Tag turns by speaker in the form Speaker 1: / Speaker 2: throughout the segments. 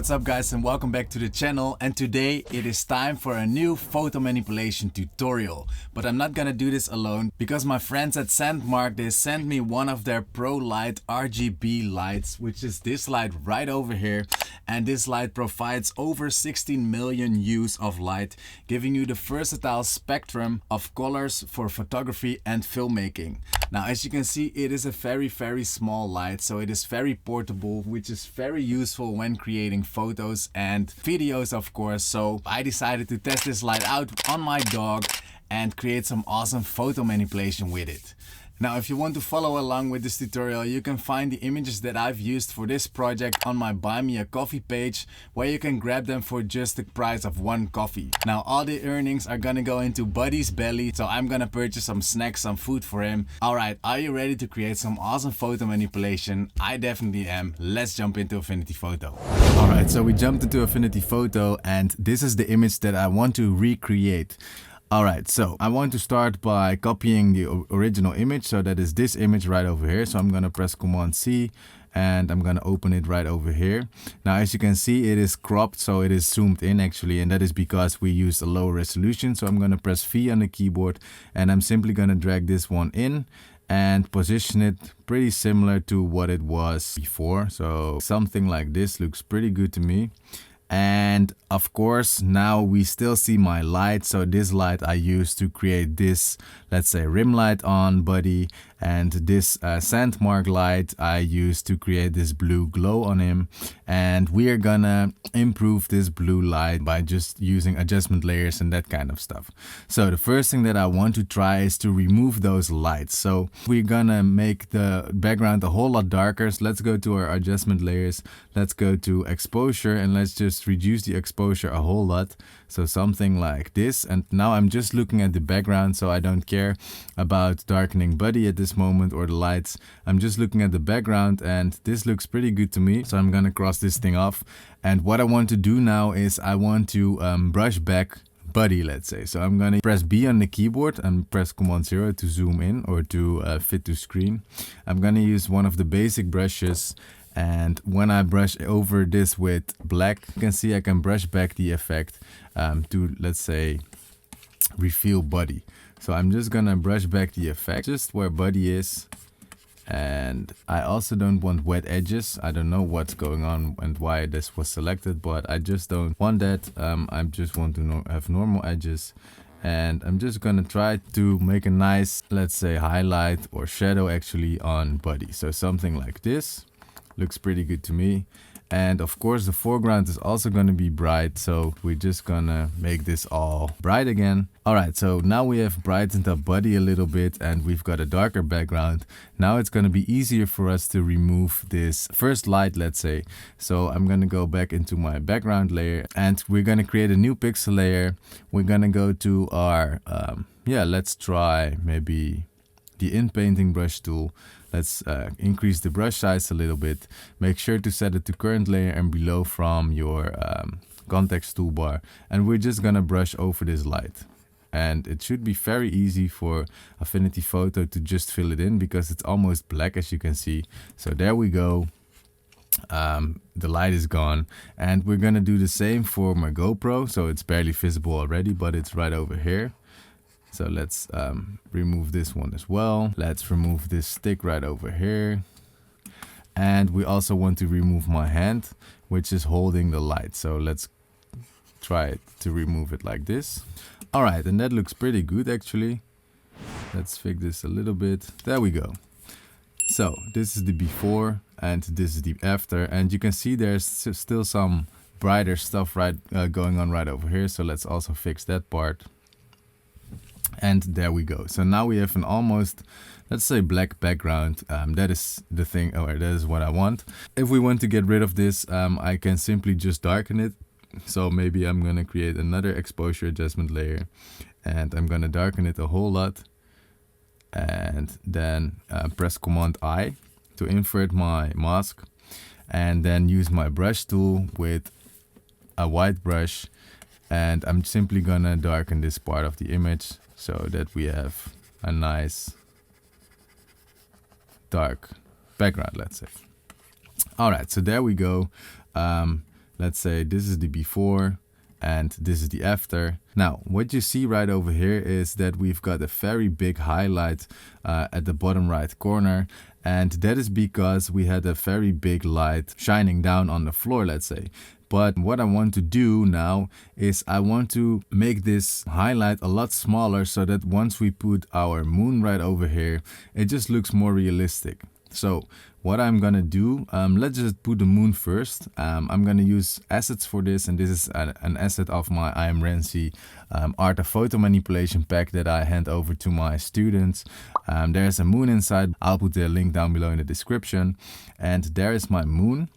Speaker 1: What's up guys, and welcome back to the channel. And today it is time for a new photo manipulation tutorial. But I'm not gonna do this alone because my friends at Sandmarc, they sent me one of their Prolight RGB lights, which is this light right over here. And this light provides over 16 million hues of light, giving you the versatile spectrum of colors for photography and filmmaking. Now, as you can see, it is a very small light, so it is very portable, which is very useful when creating photos and videos, of course. So I decided to test this light out on my dog and create some awesome photo manipulation with it. Now, if you want to follow along with this tutorial, you can find the images that I've used for this project on my Buy Me a Coffee page, where you can grab them for just the price of one coffee. Now, all the earnings are gonna go into Buddy's belly, so I'm gonna purchase some snacks, some food for him. Alright, are you ready to create some awesome photo manipulation? I definitely am. Let's jump into Affinity Photo. Alright, so we jumped into Affinity Photo and this is the image that I want to recreate. Alright, so I want to start by copying the original image, so that is this image right over here. So I'm gonna press Command C and I'm gonna open it right over here. Now, as you can see, it is cropped, so it is zoomed in actually, and that is because we used a low resolution. So I'm gonna press V on the keyboard and I'm simply gonna drag this one in and position it pretty similar to what it was before. So something like this looks pretty good to me. And of course, now we still see my light. So this light I used to create this, let's say, rim light on Buddy, and this Sandmarc light I used to create this blue glow on him. And we are gonna improve this blue light by just using adjustment layers and that kind of stuff. So the first thing that I want to try is to remove those lights. So we're gonna make the background a whole lot darker. So let's go to our adjustment layers, let's go to exposure, and let's just reduce the exposure a whole lot. So something like this. And now I'm just looking at the background, so I don't care about darkening Buddy at this moment or the lights. I'm just looking at the background and this looks pretty good to me. So I'm gonna cross this thing off. And what I want to do now is I want to brush back Buddy, let's say. So I'm gonna press B on the keyboard and press Command 0 to zoom in or to fit to screen. I'm gonna use one of the basic brushes. And when I brush over this with black, you can see I can brush back the effect to, let's say, reveal Buddy. So I'm just gonna brush back the effect just where Buddy is. And I also don't want wet edges. I don't know what's going on and why this was selected, but I just don't want that. I just want to have normal edges. And I'm just gonna try to make a nice, let's say, highlight or shadow actually on Buddy. So something like this. Looks pretty good to me. And of course the foreground is also going to be bright, so we're just gonna make this all bright again. Alright, so now we have brightened up Buddy a little bit and we've got a darker background. Now it's going to be easier for us to remove this first light, let's say. So I'm going to go back into my background layer and we're going to create a new pixel layer. We're going to go to our let's try maybe the Unpacking brush tool. Let's increase the brush size a little bit. Make sure to set it to current layer and below from your context toolbar. And we're just gonna brush over this light. And it should be very easy for Affinity Photo to just fill it in because it's almost black, as you can see. So there we go. The light is gone. And we're gonna do the same for my GoPro. So it's barely visible already, but it's right over here. So let's remove this one as well. Let's remove this stick right over here. And we also want to remove my hand, which is holding the light. So let's try to remove it like this. All right, and that looks pretty good actually. Let's fix this a little bit. There we go. So this is the before and this is the after. And you can see there's still some brighter stuff going on right over here. So let's also fix that part. And there we go. So now we have an almost, let's say, black background. That is the thing, or that is what I want. If we want to get rid of this, I can simply just darken it. So maybe I'm gonna create another exposure adjustment layer and I'm gonna darken it a whole lot. And then press Command I to invert my mask. And then use my brush tool with a white brush. And I'm simply gonna darken this part of the image, so that we have a nice dark background, let's say. All right, so there we go. let's say this is the before and this is the after. Now, what you see right over here is that we've got a very big highlight at the bottom right corner. And that is because we had a very big light shining down on the floor, let's say. But what I want to do now is I want to make this highlight a lot smaller so that once we put our moon right over here, it just looks more realistic. So what I'm gonna do, let's just put the moon first. I'm gonna use assets for this, and this is an asset of my IAMRENSI Art of Photo Manipulation pack that I hand over to my students. There's a moon inside. I'll put the link down below in the description. And there is my moon.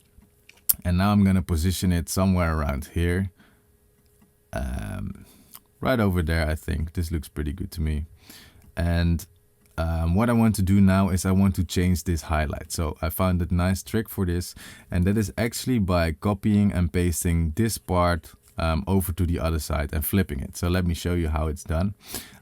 Speaker 1: And now I'm gonna position it somewhere around here. Right over there, I think. This looks pretty good to me. And what I want to do now is I want to change this highlight. So I found a nice trick for this, and that is actually by copying and pasting this part over to the other side and flipping it. So let me show you how it's done.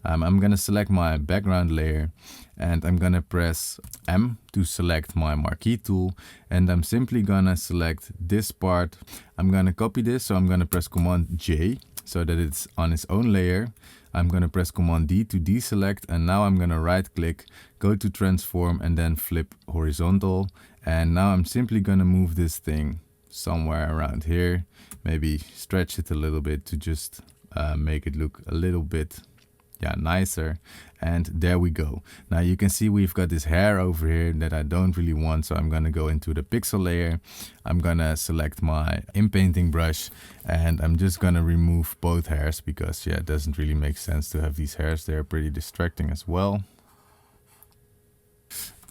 Speaker 1: I'm gonna select my background layer, and I'm gonna press M to select my marquee tool, and I'm simply gonna select this part. I'm gonna copy this, so I'm gonna press Command J so that it's on its own layer. I'm gonna press Command D to deselect, and now I'm gonna right click, go to transform, and then flip horizontal. And now I'm simply gonna move this thing somewhere around here, maybe stretch it a little bit to just make it look a little bit nicer. And there we go. Now you can see we've got this hair over here that I don't really want, so I'm gonna go into the pixel layer. I'm gonna select my inpainting brush, and I'm just gonna remove both hairs because it doesn't really make sense to have these hairs. They're pretty distracting as well.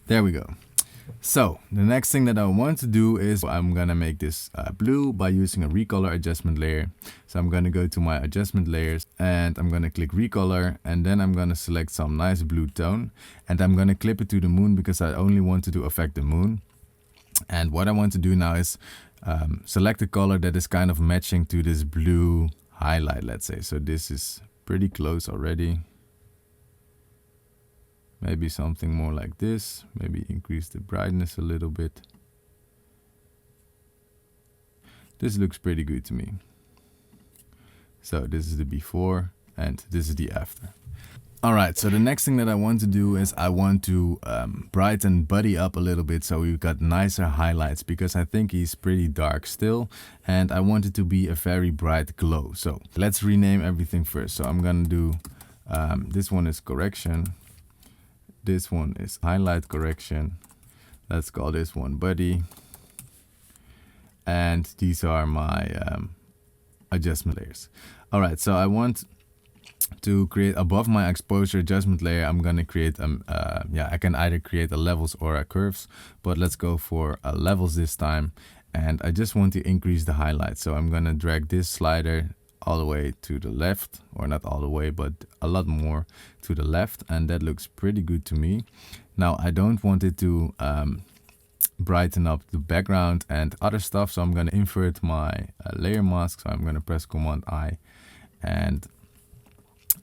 Speaker 1: There we go. So the next thing that I want to do is I'm gonna make this blue by using a recolor adjustment layer. So I'm gonna go to my adjustment layers, and I'm gonna click recolor, and then I'm gonna select some nice blue tone, and I'm gonna clip it to the moon because I only wanted to affect the moon. And what I want to do now is select a color that is kind of matching to this blue highlight, let's say. So this is pretty close already. Maybe something more like this. Maybe increase the brightness a little bit. This looks pretty good to me. So this is the before and this is the after. Alright, so the next thing that I want to do is I want to brighten Buddy up a little bit so we've got nicer highlights, because I think he's pretty dark still and I want it to be a very bright glow. So let's rename everything first. So I'm gonna do, this one is correction. This one is highlight correction. Let's call this one Buddy. And these are my adjustment layers. All right, so I want to create above my exposure adjustment layer. I'm gonna create I can either create a levels or a curves, but let's go for levels this time. And I just want to increase the highlight. So I'm gonna drag this slider all the way to the left, or not all the way, but a lot more to the left, and that looks pretty good to me. Now I don't want it to brighten up the background and other stuff, so I'm going to invert my layer mask. So I'm going to press Command I, and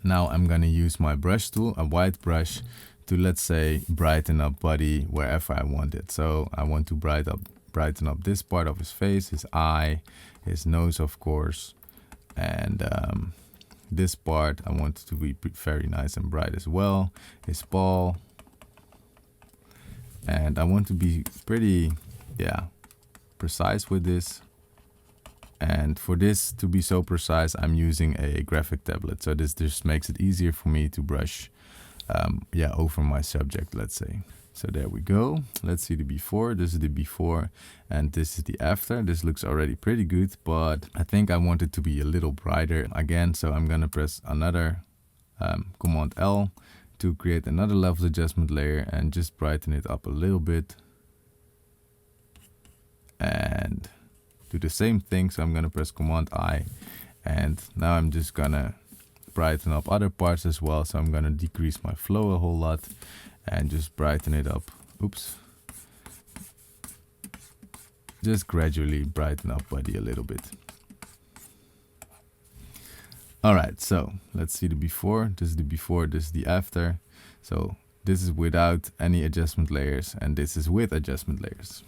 Speaker 1: now I'm going to use my brush tool, a white brush, to, let's say, brighten up Buddy wherever I want it. So I want to brighten up this part of his face, his eye, his nose, of course. And this part I want it to be very nice and bright as well. His paw. And I want to be pretty precise with this. And for this to be so precise, I'm using a graphic tablet. So this just makes it easier for me to brush over my subject, let's say. So there we go. Let's see the before. This is the before and this is the after. This looks already pretty good, but I think I want it to be a little brighter again. So I'm gonna press another Command L to create another levels adjustment layer and just brighten it up a little bit. And do the same thing. So I'm gonna press Command I, and now I'm just gonna brighten up other parts as well. So I'm gonna decrease my flow a whole lot and just brighten it up. Oops. Just gradually brighten up Buddy a little bit. All right, so let's see the before. This is the before, this is the after. So this is without any adjustment layers, and this is with adjustment layers.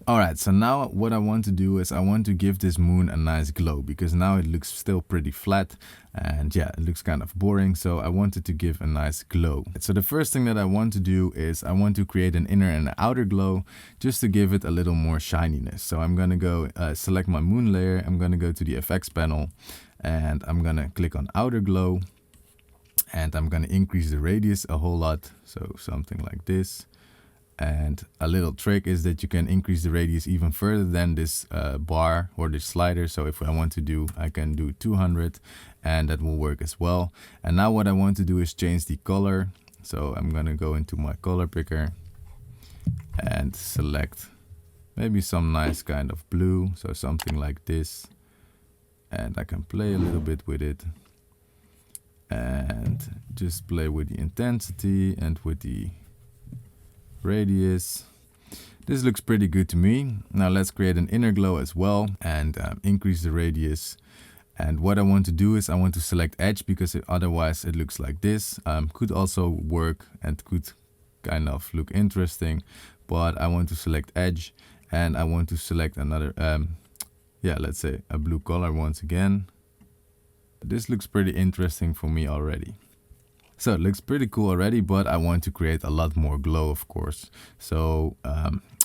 Speaker 1: Alright, so now what I want to do is I want to give this moon a nice glow, because now it looks still pretty flat and yeah, it looks kind of boring, so I wanted to give a nice glow. So the first thing that I want to do is I want to create an inner and an outer glow just to give it a little more shininess. So I'm gonna go select my moon layer, I'm gonna go to the effects panel and I'm gonna click on outer glow and I'm gonna increase the radius a whole lot, so something like this. And a little trick is that you can increase the radius even further than this bar or this slider. So if I want to do, I can do 200 and that will work as well. And now what I want to do is change the color. So I'm going to go into my color picker and select maybe some nice kind of blue. So something like this. And I can play a little bit with it. And just play with the intensity and with the radius. This looks pretty good to me. Now let's create an inner glow as well and increase the radius. And what I want to do is I want to select edge, because otherwise it looks like this. Could also work and could kind of look interesting, but I want to select edge and I want to select another, yeah, let's say a blue color once again. This looks pretty interesting for me already. So it looks pretty cool already, but I want to create a lot more glow, of course. So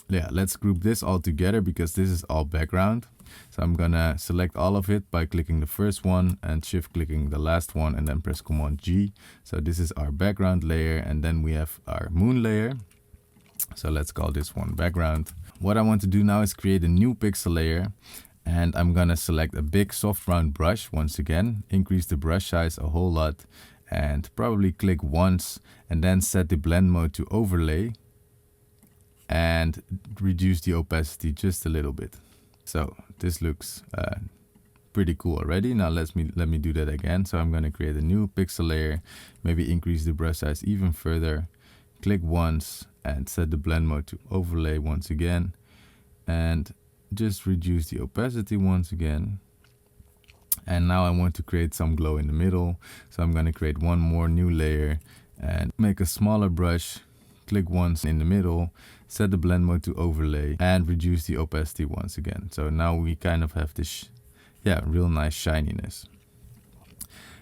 Speaker 1: yeah, let's group this all together because this is all background. So I'm gonna select all of it by clicking the first one and shift clicking the last one and then press Command G. So this is our background layer, and then we have our moon layer. So let's call this one background. What I want to do now is create a new pixel layer. And I'm gonna select a big soft round brush once again, increase the brush size a whole lot, and probably click once and then set the blend mode to overlay and reduce the opacity just a little bit. So this looks pretty cool already. Now let me do that again. So I'm going to create a new pixel layer, maybe increase the brush size even further, click once and set the blend mode to overlay once again, and just reduce the opacity once again. And now I want to create some glow in the middle. So I'm going to create one more new layer and make a smaller brush, click once in the middle, set the blend mode to overlay and reduce the opacity once again. So now we kind of have this, yeah, real nice shininess.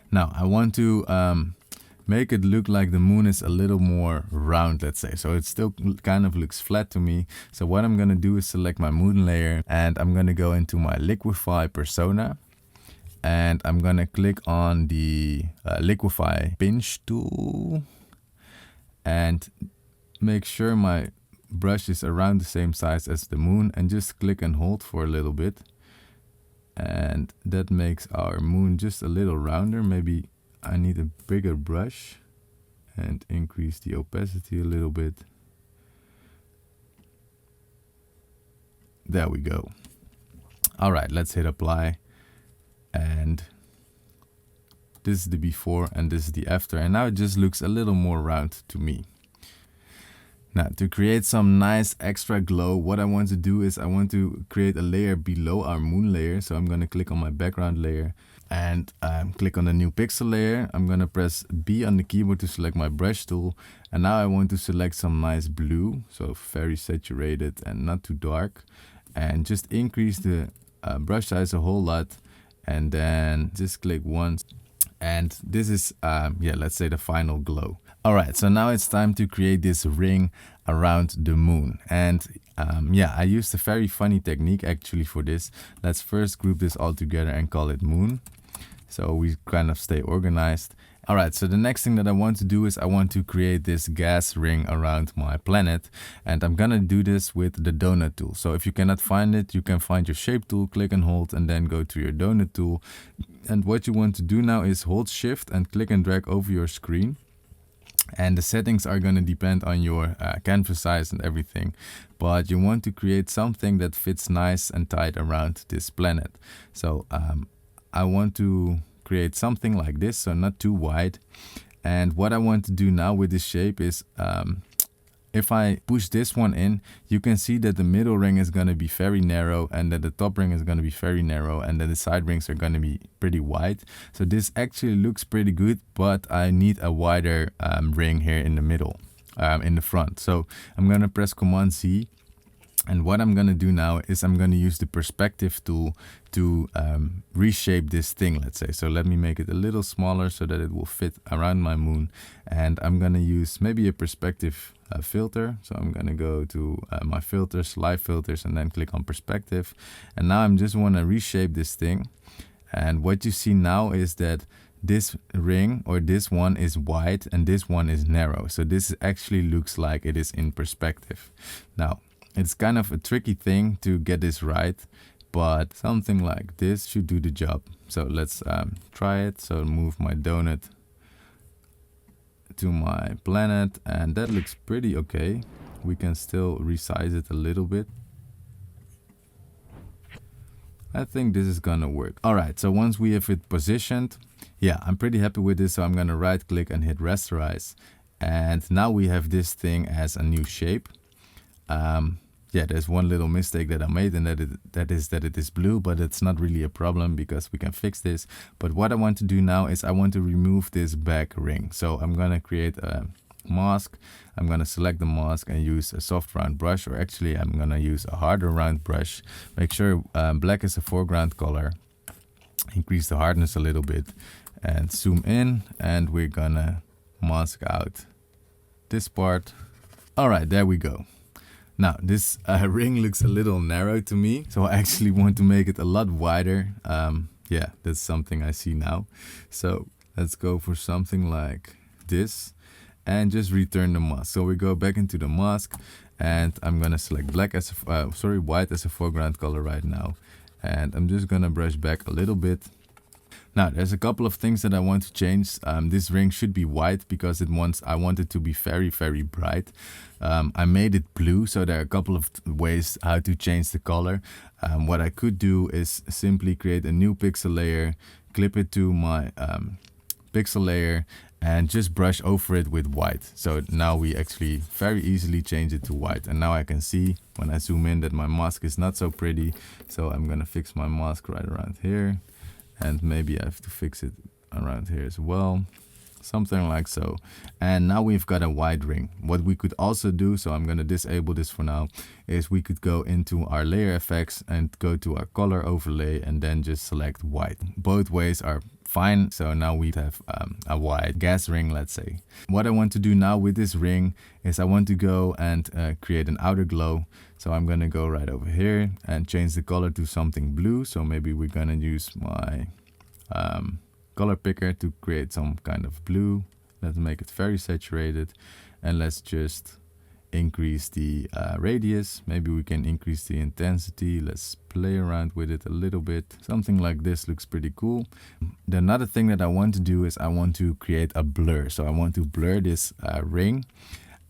Speaker 1: Now I want to make it look like the moon is a little more round, let's say. So it still kind of looks flat to me. So what I'm going to do is select my moon layer and I'm going to go into my Liquify persona. And I'm gonna click on the Liquify pinch tool and make sure my brush is around the same size as the moon, and just click and hold for a little bit. And that makes our moon just a little rounder. Maybe I need a bigger brush and increase the opacity a little bit. There we go. All right, let's hit apply. And this is the before and this is the after, and now it just looks a little more round to me. Now to create some nice extra glow, what I want to do is I want to create a layer below our moon layer. So I'm going to click on my background layer and click on the new pixel layer. I'm going to press B on the keyboard to select my brush tool, and now I want to select some nice blue, so very saturated and not too dark, and just increase the brush size a whole lot. And then just click once, and this is, yeah, let's say the final glow. All right, so now it's time to create this ring around the moon. And yeah, I used a very funny technique actually for this. Let's first group this all together and call it moon, so we kind of stay organized. All right, so the next thing that I want to do is I want to create this gas ring around my planet, and I'm gonna do this with the donut tool. So if you cannot find it, you can find your shape tool, click and hold, and then go to your donut tool. And what you want to do now is hold shift and click and drag over your screen. And the settings are gonna depend on your canvas size and everything, but you want to create something that fits nice and tight around this planet. So I want to create something like this, so not too wide. And what I want to do now with this shape is if I push this one in, you can see that the middle ring is going to be very narrow, and that the top ring is going to be very narrow, and then the side rings are going to be pretty wide. So this actually looks pretty good, but I need a wider ring here in the middle, in the front. So I'm going to press Command Z And what I'm gonna do now is I'm gonna use the perspective tool to reshape this thing, let's say. So let me make it a little smaller so that it will fit around my moon. And I'm gonna use maybe a perspective filter. So I'm gonna go to my filters, live filters, and then click on perspective. And now I'm just wanna reshape this thing. And what you see now is that this ring, or this one, is wide and this one is narrow. So this actually looks like it is in perspective. Now, it's kind of a tricky thing to get this right, but something like this should do the job. So let's try it. So move my donut to my planet, and that looks pretty okay. We can still resize it a little bit. I think this is gonna work. All right, so once we have it positioned, yeah, I'm pretty happy with this. So I'm gonna right click and hit rasterize. And now we have this thing as a new shape. Yeah, there's one little mistake that I made, and that is that it is blue, but it's not really a problem because we can fix this. But what I want to do now is I want to remove this back ring. So I'm gonna create a mask. I'm gonna select the mask and use a soft round brush, or actually I'm gonna use a harder round brush. Make sure black is a foreground color. Increase the hardness a little bit and zoom in, and we're gonna mask out this part. All right, there we go. Now this ring looks a little narrow to me, so I actually want to make it a lot wider. Yeah, that's something I see now. So let's go for something like this and just return the mask. So we go back into the mask, and I'm gonna select black as white as a foreground color right now, and I'm just gonna brush back a little bit. Now there's a couple of things that I want to change. This ring should be white because I want it to be very, very bright. I made it blue, so there are a couple of ways how to change the color. What I could do is simply create a new pixel layer, clip it to my pixel layer, and just brush over it with white. So now we actually very easily change it to white. And now I can see when I zoom in that my mask is not so pretty. So I'm gonna fix my mask right around here. And maybe I have to fix it around here as well. Something like so. And now we've got a white ring. What we could also do, so I'm going to disable this for now, is we could go into our layer effects and go to our color overlay and then just select white. Both ways are fine. So now we have a white gas ring, let's say. What I want to do now with this ring is I want to go and create an outer glow. So I'm going to go right over here and change the color to something blue. So maybe we're going to use my color picker to create some kind of blue. Let's make it very saturated, and let's just increase the radius. Maybe we can increase the intensity. Let's play around with it a little bit. Something like this looks pretty cool. The another thing that I want to do is I want to create a blur. So I want to blur this ring,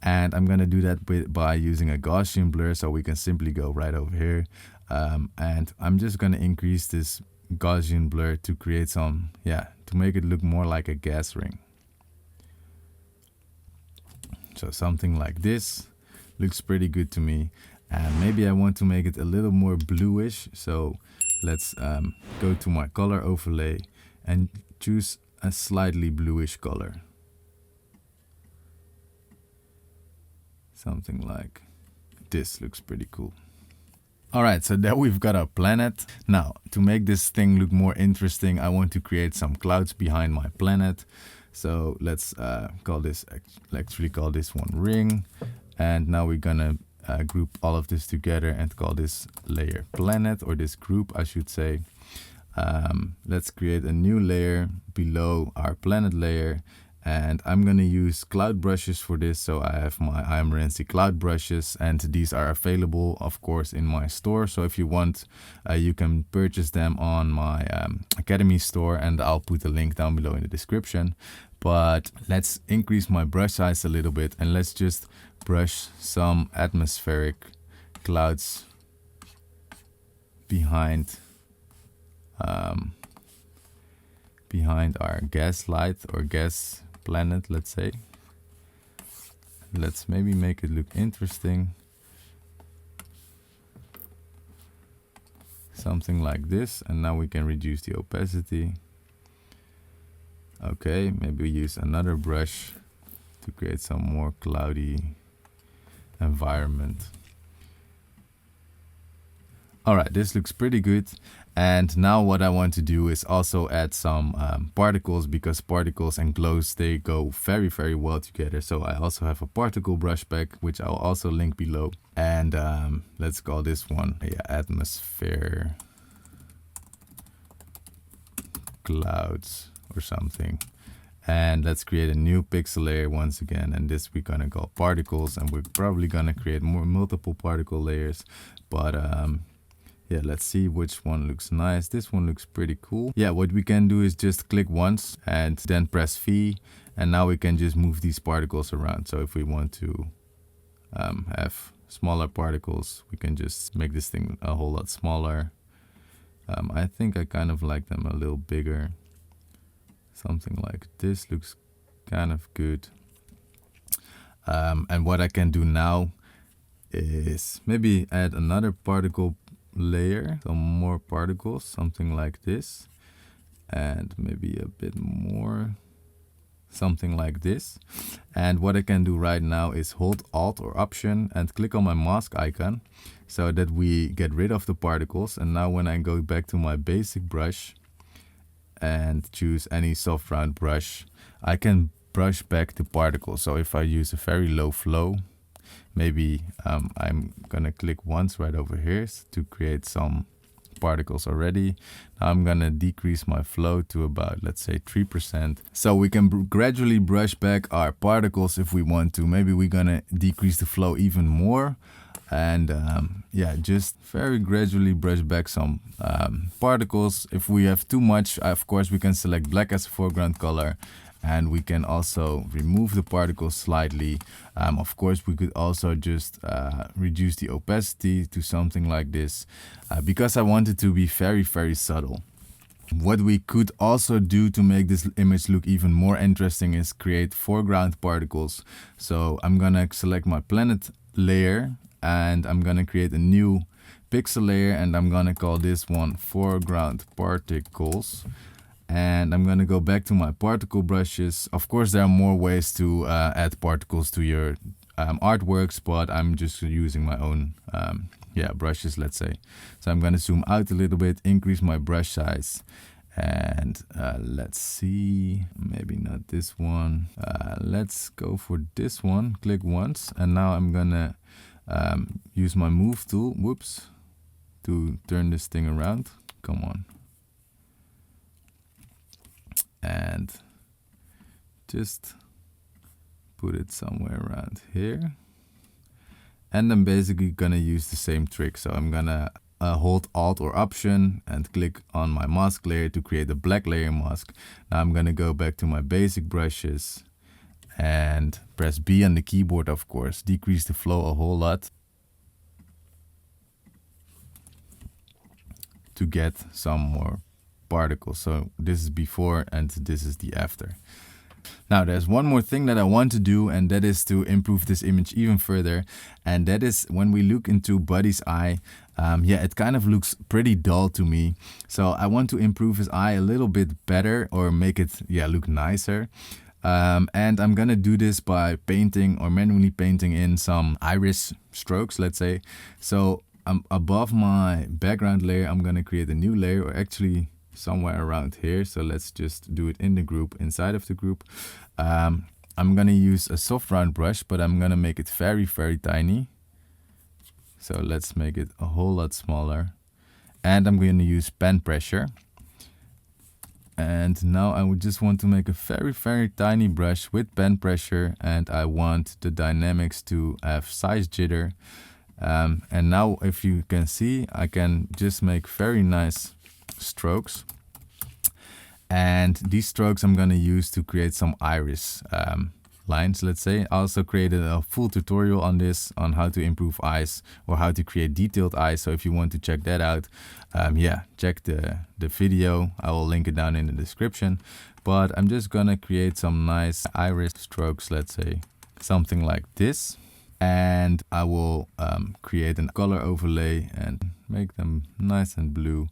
Speaker 1: and I'm going to do that by using a Gaussian blur. So we can simply go right over here, and I'm just going to increase this Gaussian blur to create some, to make it look more like a gas ring. So something like this looks pretty good to me. And maybe I want to make it a little more bluish. So let's go to my color overlay and choose a slightly bluish color. Something like this looks pretty cool. All right, so there we've got our planet. Now, to make this thing look more interesting, I want to create some clouds behind my planet. So let's call this one ring. And now we're gonna group all of this together and call this layer planet, or this group, I should say. Let's create a new layer below our planet layer. And I'm going to use cloud brushes for this. So I have my IAMRENSI cloud brushes, and these are available, of course, in my store. So if you want, you can purchase them on my Academy store, and I'll put a link down below in the description. But let's increase my brush size a little bit, and let's just brush some atmospheric clouds behind our gas light or gas planet, let's say. Let's maybe make it look interesting. Something like this, and now we can reduce the opacity. Okay, maybe we use another brush to create some more cloudy environment. All right, this looks pretty good. And now what I want to do is also add some particles, because particles and glows, they go very, very well together. So I also have a particle brush pack, which I'll also link below. And let's call this one atmosphere clouds or something. And let's create a new pixel layer once again. And this we're gonna call particles, and we're probably gonna create multiple particle layers. But yeah, let's see which one looks nice. This one looks pretty cool. Yeah, what we can do is just click once and then press V. And now we can just move these particles around. So if we want to have smaller particles, we can just make this thing a whole lot smaller. I think I kind of like them a little bigger. Something like this looks kind of good. And what I can do now is maybe add another particle layer, some more particles, something like this, and maybe a bit more, something like this. And what I can do right now is hold Alt or Option and click on my mask icon so that we get rid of the particles. And now when I go back to my basic brush and choose any soft round brush, I can brush back the particles. So if I use a very low flow, maybe I'm gonna click once right over here to create some particles already. Now I'm gonna decrease my flow to about, let's say, 3%. So we can gradually brush back our particles if we want to. Maybe we're gonna decrease the flow even more. And yeah, just very gradually brush back some particles. If we have too much, of course, we can select black as a foreground color. And we can also remove the particles slightly. Of course, we could also just reduce the opacity to something like this, because I want it to be very, very subtle. What we could also do to make this image look even more interesting is create foreground particles. So I'm gonna select my planet layer and I'm gonna create a new pixel layer, and I'm gonna call this one foreground particles. And I'm gonna go back to my particle brushes. Of course, there are more ways to add particles to your artworks, but I'm just using my own brushes, let's say. So I'm gonna zoom out a little bit, increase my brush size, and let's see, maybe not this one. Let's go for this one, click once, and now I'm gonna use my move tool, to turn this thing around. Come on. And just put it somewhere around here. And I'm basically gonna use the same trick. So I'm gonna hold Alt or Option and click on my mask layer to create a black layer mask. Now I'm gonna go back to my basic brushes and press B on the keyboard, of course, decrease the flow a whole lot to get some more particles. So this is before and this is the after. Now there's one more thing that I want to do, and that is to improve this image even further. And that is when we look into Buddy's eye, it kind of looks pretty dull to me. So I want to improve his eye a little bit better, or make it look nicer. And I'm gonna do this by painting or manually painting in some iris strokes, let's say. So above my background layer, I'm gonna create a new layer, or actually somewhere around here. So let's just do it in the group, inside of the group. I'm gonna use a soft round brush, but I'm gonna make it very, very tiny. So let's make it a whole lot smaller. And I'm gonna use pen pressure. And now I would just want to make a very, very tiny brush with pen pressure, and I want the dynamics to have size jitter. And now if you can see, I can just make very nice strokes. And these strokes I'm going to use to create some iris lines, let's say. I also created a full tutorial on this, on how to improve eyes or how to create detailed eyes. So if you want to check that out, check the video. I will link it down in the description. But I'm just going to create some nice iris strokes, let's say something like this. And I will create a color overlay and make them nice and blue.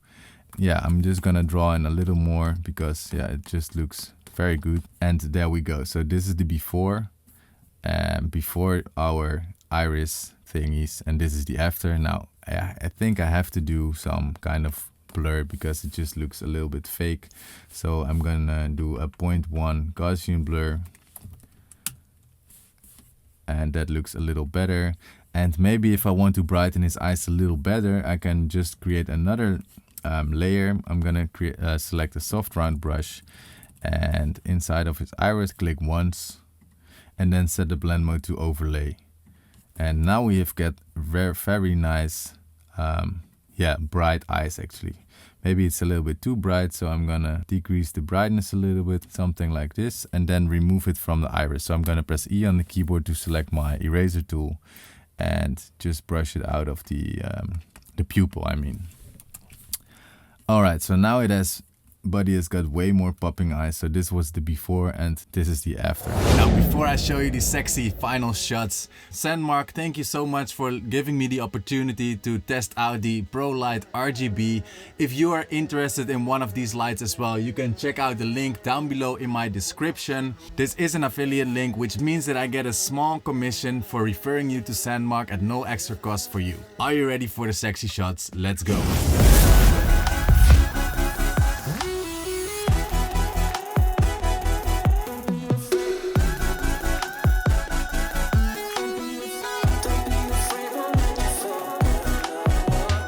Speaker 1: Yeah, I'm just gonna draw in a little more because it just looks very good. And there we go. So this is the before our iris thingies, and this is the after. Now I think I have to do some kind of blur because it just looks a little bit fake. So I'm gonna do a 0.1 Gaussian blur. And that looks a little better. And maybe if I want to brighten his eyes a little better, I can just create another layer. I'm gonna select a soft round brush, and inside of his iris click once, and then set the blend mode to overlay. And now we have got very nice, bright eyes actually. Maybe it's a little bit too bright, so I'm gonna decrease the brightness a little bit, something like this, and then remove it from the iris. So I'm gonna press E on the keyboard to select my eraser tool and just brush it out of the pupil, I mean. All right, so now Buddy has got way more popping eyes. So this was the before and this is the after. Now before I show you the sexy final shots, Sandmarc, thank you so much for giving me the opportunity to test out the Prolight RGB. If you are interested in one of these lights as well, you can check out the link down below in my description. This is an affiliate link, which means that I get a small commission for referring you to Sandmarc at no extra cost for you. Are you ready for the sexy shots? Let's go.